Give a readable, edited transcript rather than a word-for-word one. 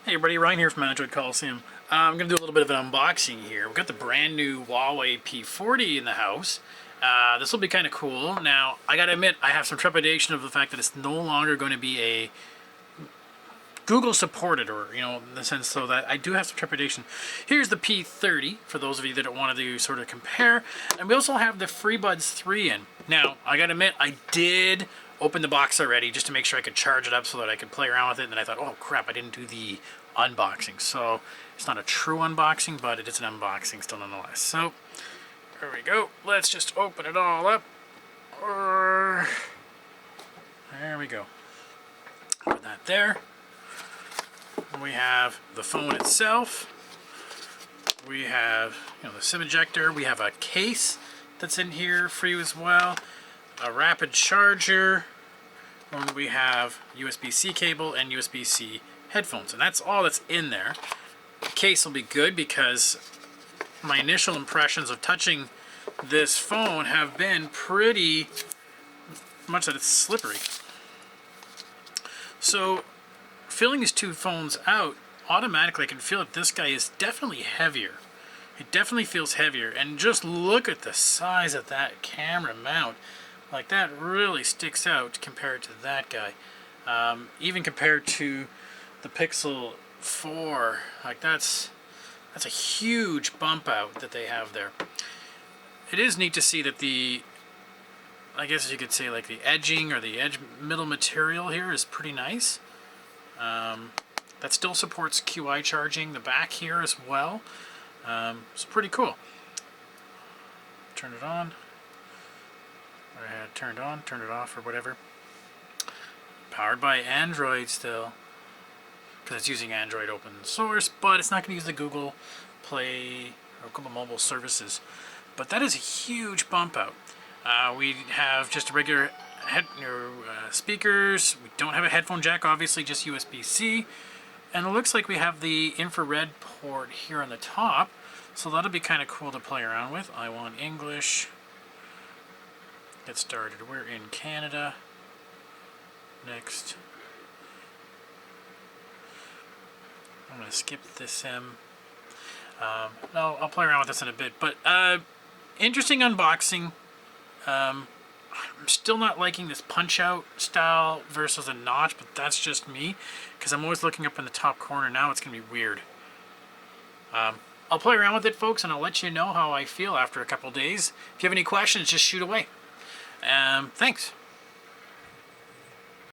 Hey everybody, Ryan here from Android Coliseum. I'm going to do a little bit of an unboxing here. We've got the brand new Huawei P40 in the house. This will be kind of cool. Now, I got to admit, I have some trepidation of the fact that it's no longer going to be a Google supported, or, you know, in the sense so that I do have some trepidation. Here's the P30, for those of you that want to sort of compare. And we also have the FreeBuds 3 in. Now, I got to admit, I did open the box already just to make sure I could charge it up so that I could play around with it. And then I thought, oh crap, I didn't do the unboxing. So it's not a true unboxing, but it is an unboxing still nonetheless. So there we go. Let's just open it all up. There we go. Put that there. We have the phone itself. We have, you know, the SIM ejector. We have a case that's in here for you as well. A rapid charger. And we have USB-C cable and USB-C headphones, and that's all that's in there. The case will be good because my initial impressions of touching this phone have been pretty much that it's slippery. So filling these two phones out, automatically I can feel that this guy is definitely heavier. It definitely feels heavier, and just look at the size of that camera mount. Like, that really sticks out compared to that guy. Even compared to the Pixel 4, like that's a huge bump out that they have there. It is neat to see that the, I guess you could say, like the edging or the edge middle material here is pretty nice. That still supports QI charging, the back here as well. It's pretty cool. Turn it on. I had it turned on, turned it off, or whatever. Powered by Android still, because it's using Android open source, but it's not going to use the Google Play or Google Mobile services. But that is a huge bump out. We have just regular speakers. We don't have a headphone jack, obviously, just USB-C. And it looks like we have the infrared port here on the top, so that'll be kind of cool to play around with. I want English. Get started. We're in Canada. Next. I'm going to skip this sim. No, I'll play around with this in a bit. But interesting unboxing. I'm still not liking this punch-out style versus a notch, but that's just me, because I'm always looking up in the top corner. Now it's going to be weird. I'll play around with it, folks, and I'll let you know how I feel after a couple days. If you have any questions, just shoot away. Thanks.